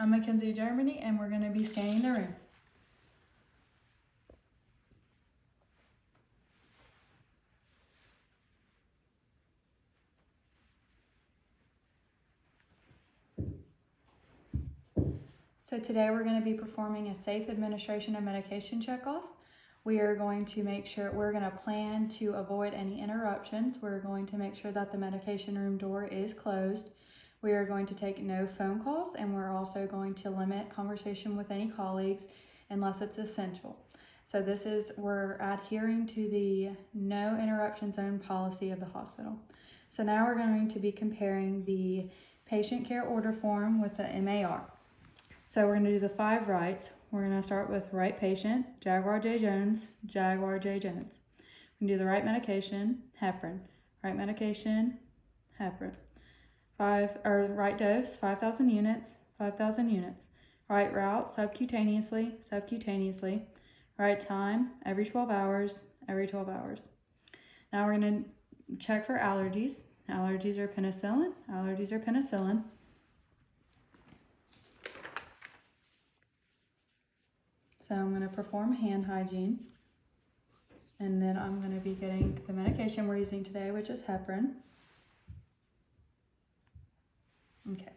I'm Mackenzie Germany, and we're going to be scanning the room. So today we're going to be performing a safe administration of medication checkoff. We are going to make sure, we're going to plan to avoid any interruptions. We're going to make sure that the medication room door is closed. We are going to take no phone calls, and we're also going to limit conversation with any colleagues unless it's essential. So we're adhering to the no interruption zone policy of the hospital. So now we're going to be comparing the patient care order form with the MAR. So we're going to do the 5 rights. We're going to start with right patient, Jaguar J. Jones, Jaguar J. Jones. We can do the right medication, heparin. Right medication, heparin. Right dose, 5,000 units, 5,000 units. Right route, subcutaneously. Right time, every 12 hours, every 12 hours. Now we're going to check for allergies. Allergies are penicillin. So I'm going to perform hand hygiene, and then I'm going to be getting the medication we're using today, which is heparin. Okay,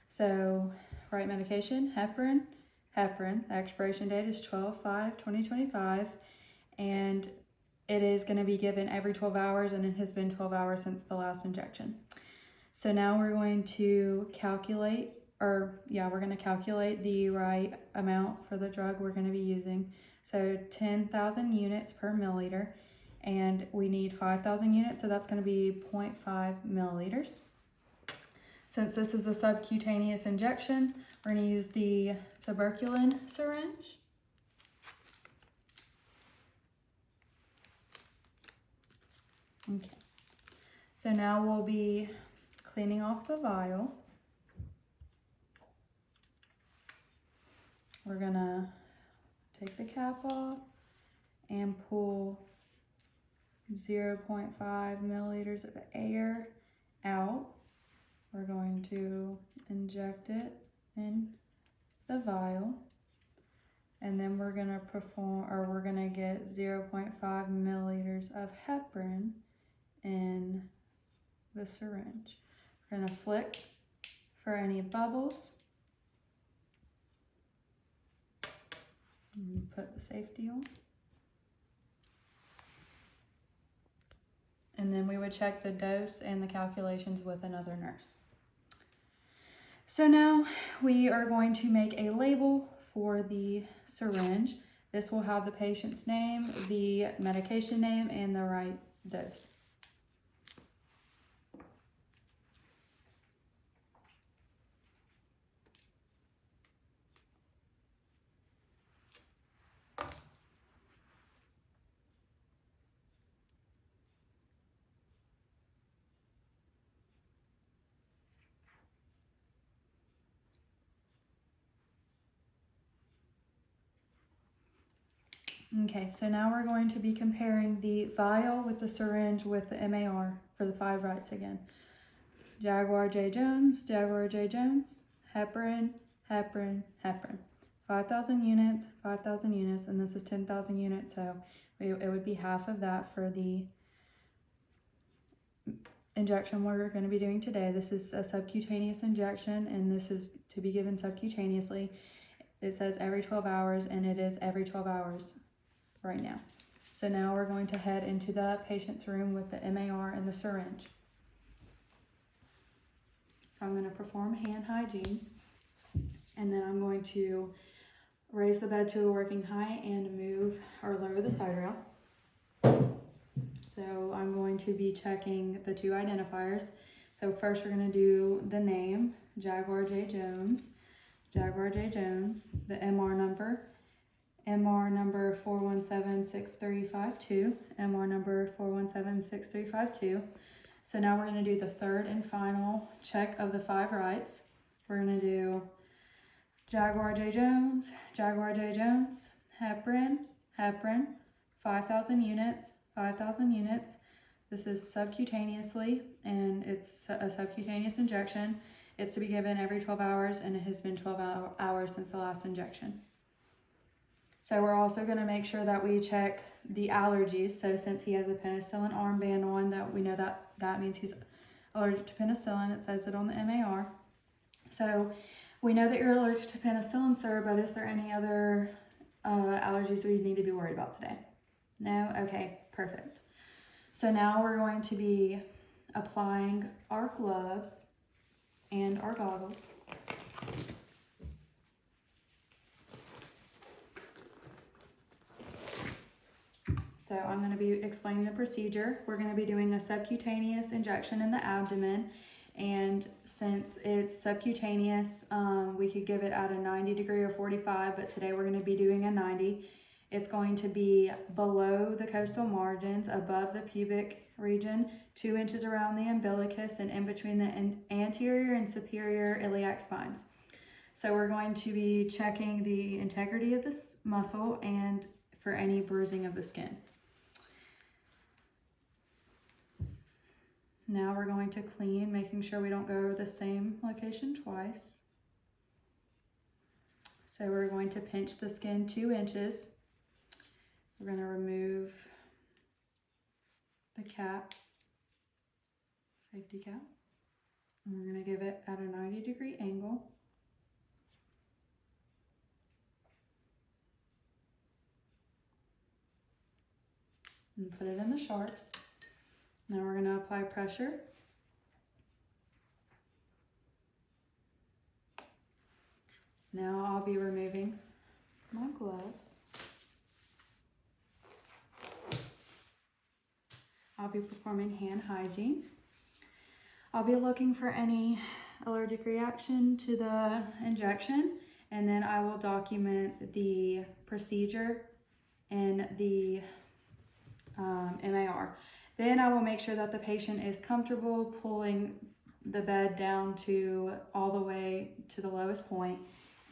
so right medication, heparin. The expiration date is 12/5/2025, and it is going to be given every 12 hours, and it has been 12 hours since the last injection. So now we're going to calculate the right amount for the drug we're going to be using. So 10,000 units per milliliter, and we need 5,000 units, so that's going to be 0.5 milliliters. Since this is a subcutaneous injection, we're going to use the tuberculin syringe. Okay, so now we'll be cleaning off the vial. We're going to take the cap off and pull 0.5 milliliters of air out. We're going to inject it in the vial, and then we're going to get 0.5 milliliters of heparin in the syringe. We're going to flick for any bubbles. And put the safety on. And then we would check the dose and the calculations with another nurse. So now we are going to make a label for the syringe. This will have the patient's name, the medication name, and the right dose. Okay, so now we're going to be comparing the vial with the syringe with the MAR for the 5 rights again. Jaguar J. Jones, heparin. 5,000 units, and this is 10,000 units, so it would be half of that for the injection we're going to be doing today. This is a subcutaneous injection, and this is to be given subcutaneously. It says every 12 hours, and it is every 12 hours right now. So now we're going to head into the patient's room with the MAR and the syringe. So I'm going to perform hand hygiene, and then I'm going to raise the bed to a working height and move or lower the side rail. So I'm going to be checking the 2 identifiers. So first we're going to do the name, Jaguar J. Jones, the MR number 4176352, MR number 4176352. So now we're going to do the 3rd and final check of the 5 rights. We're going to do Jaguar J. Jones, heparin, 5,000 units. This is subcutaneously, and it's a subcutaneous injection. It's to be given every 12 hours, and it has been 12 hours since the last injection. So we're also going to make sure that we check the allergies. So since he has a penicillin armband on, that we know that means he's allergic to penicillin. It says it on the MAR. So we know that you're allergic to penicillin, sir, but is there any other allergies we need to be worried about today? No? Okay, perfect. So now we're going to be applying our gloves and our goggles. So I'm going to be explaining the procedure. We're going to be doing a subcutaneous injection in the abdomen. And since it's subcutaneous, we could give it at a 90 degree or 45, but today we're going to be doing a 90. It's going to be below the costal margins, above the pubic region, 2 inches around the umbilicus, and in between the anterior and superior iliac spines. So we're going to be checking the integrity of this muscle and for any bruising of the skin. Now we're going to clean, making sure we don't go over the same location twice. So we're going to pinch the skin 2 inches. We're going to remove the cap, safety cap, and we're going to give it at a 90 degree angle. And put it in the sharps. Now we're going to apply pressure. Now I'll be removing my gloves. I'll be performing hand hygiene. I'll be looking for any allergic reaction to the injection, and then I will document the procedure in the MAR. Then I will make sure that the patient is comfortable pulling the bed down to all the way to the lowest point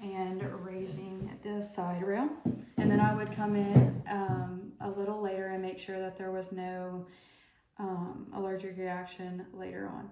and raising the side rail. And then I would come in a little later and make sure that there was no allergic reaction later on.